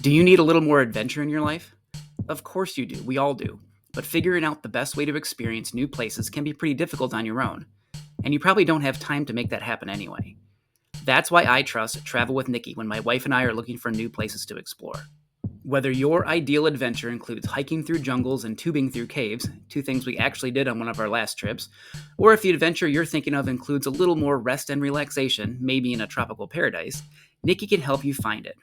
Do you need a little more adventure in your life? Of course you do, we all do. But figuring out the best way to experience new places can be pretty difficult on your own. And you probably don't have time to make that happen anyway. That's why I trust Travel with Nikki when my wife and I are looking for new places to explore. Whether your ideal adventure includes hiking through jungles and tubing through caves, two things we actually did on one of our last trips, or if the adventure you're thinking of includes a little more rest and relaxation, maybe in a tropical paradise, Nikki can help you find it.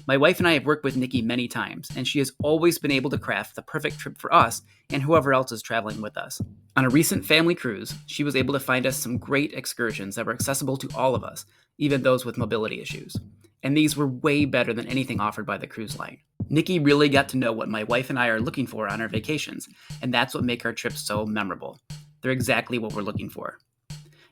My wife and I have worked with Nikki many times, and she has always been able to craft the perfect trip for us and whoever else is traveling with us. On a recent family cruise, she was able to find us some great excursions that were accessible to all of us, even those with mobility issues. And these were way better than anything offered by the cruise line. Nikki really got to know what my wife and I are looking for on our vacations, and that's what makes our trips so memorable. They're exactly what we're looking for.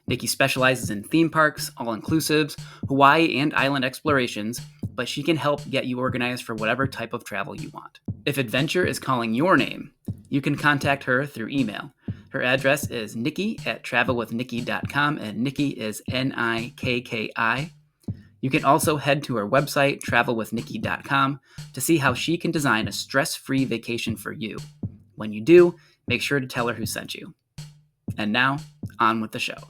Nikki specializes in theme parks, all-inclusives, Hawaii and island explorations, but she can help get you organized for whatever type of travel you want. If adventure is calling your name, you can contact her through email. Her address is nikki@travelwithnikki.com, and Nikki is Nikki. You can also head to her website, travelwithnikki.com, to see how she can design a stress-free vacation for you. When you do, make sure to tell her who sent you. And now, on with the show.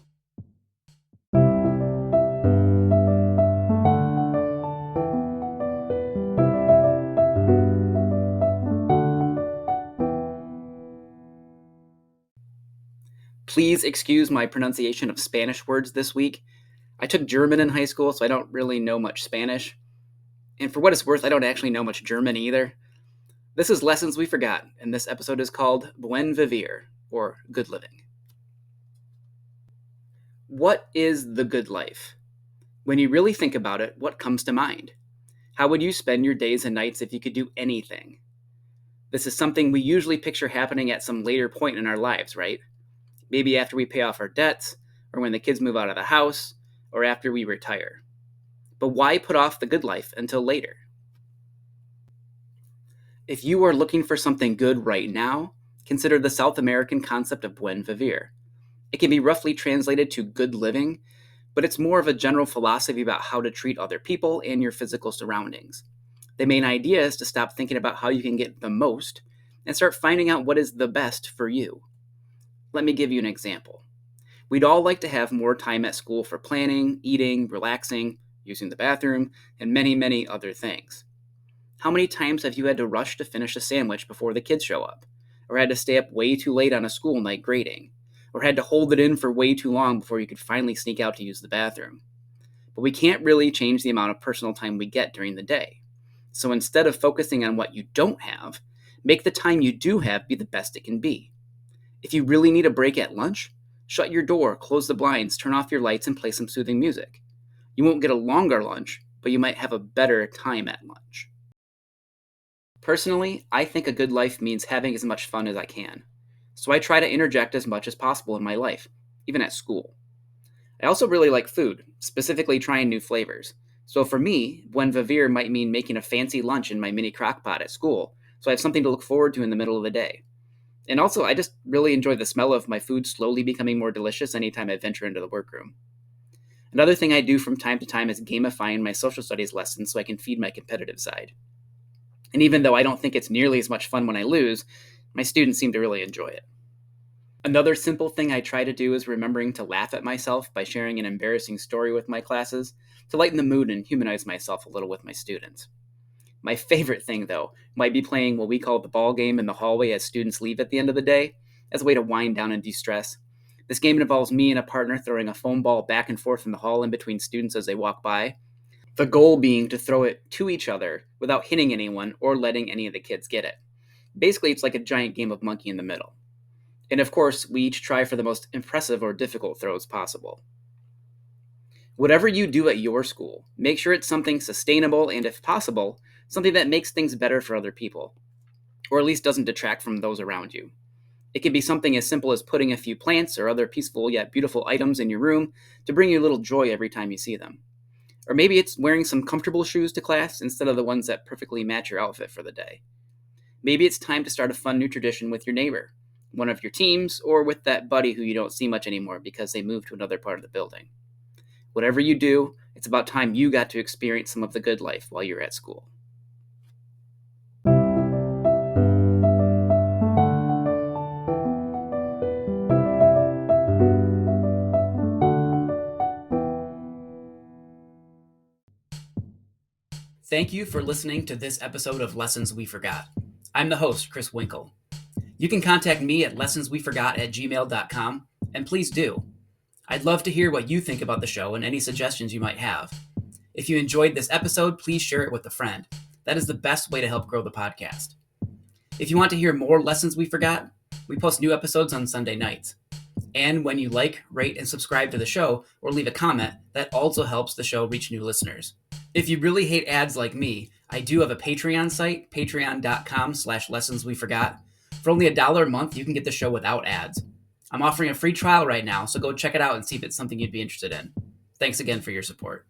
Please excuse my pronunciation of Spanish words this week. I took German in high school, so I don't really know much Spanish. And for what it's worth, I don't actually know much German either. This is Lessons We Forgot, and this episode is called Buen Vivir, or Good Living. What is the good life? When you really think about it, what comes to mind? How would you spend your days and nights if you could do anything? This is something we usually picture happening at some later point in our lives, right? Maybe after we pay off our debts, or when the kids move out of the house, or after we retire. But why put off the good life until later? If you are looking for something good right now, consider the South American concept of Buen Vivir. It can be roughly translated to good living, but it's more of a general philosophy about how to treat other people and your physical surroundings. The main idea is to stop thinking about how you can get the most and start finding out what is the best for you. Let me give you an example. We'd all like to have more time at school for planning, eating, relaxing, using the bathroom, and many, many other things. How many times have you had to rush to finish a sandwich before the kids show up? Or had to stay up way too late on a school night grading? Or had to hold it in for way too long before you could finally sneak out to use the bathroom? But we can't really change the amount of personal time we get during the day. So instead of focusing on what you don't have, make the time you do have be the best it can be. If you really need a break at lunch, shut your door, close the blinds, turn off your lights, and play some soothing music. You won't get a longer lunch, but you might have a better time at lunch. Personally, I think a good life means having as much fun as I can. So I try to interject as much as possible in my life, even at school. I also really like food, specifically trying new flavors. So for me, Buen Vivir might mean making a fancy lunch in my mini crock pot at school, so I have something to look forward to in the middle of the day. And also, I just really enjoy the smell of my food slowly becoming more delicious anytime I venture into the workroom. Another thing I do from time to time is gamifying my social studies lessons so I can feed my competitive side. And even though I don't think it's nearly as much fun when I lose, my students seem to really enjoy it. Another simple thing I try to do is remembering to laugh at myself by sharing an embarrassing story with my classes to lighten the mood and humanize myself a little with my students. My favorite thing, though, might be playing what we call the ball game in the hallway as students leave at the end of the day, as a way to wind down and de-stress. This game involves me and a partner throwing a foam ball back and forth in the hall in between students as they walk by, the goal being to throw it to each other without hitting anyone or letting any of the kids get it. Basically, it's like a giant game of monkey in the middle. And of course, we each try for the most impressive or difficult throws possible. Whatever you do at your school, make sure it's something sustainable and, if possible, something that makes things better for other people, or at least doesn't detract from those around you. It can be something as simple as putting a few plants or other peaceful yet beautiful items in your room to bring you a little joy every time you see them. Or maybe it's wearing some comfortable shoes to class instead of the ones that perfectly match your outfit for the day. Maybe it's time to start a fun new tradition with your neighbor, one of your teams, or with that buddy who you don't see much anymore because they moved to another part of the building. Whatever you do, it's about time you got to experience some of the good life while you're at school. Thank you for listening to this episode of Lessons We Forgot. I'm the host, Chris Winkle. You can contact me at lessonsweforgot@gmail.com, and please do. I'd love to hear what you think about the show and any suggestions you might have. If you enjoyed this episode, please share it with a friend. That is the best way to help grow the podcast. If you want to hear more Lessons We Forgot, we post new episodes on Sunday nights. And when you like, rate, and subscribe to the show or leave a comment, that also helps the show reach new listeners. If you really hate ads like me, I do have a Patreon site, patreon.com/lessonsweforgot. For only $1 a month, you can get the show without ads. I'm offering a free trial right now, so go check it out and see if it's something you'd be interested in. Thanks again for your support.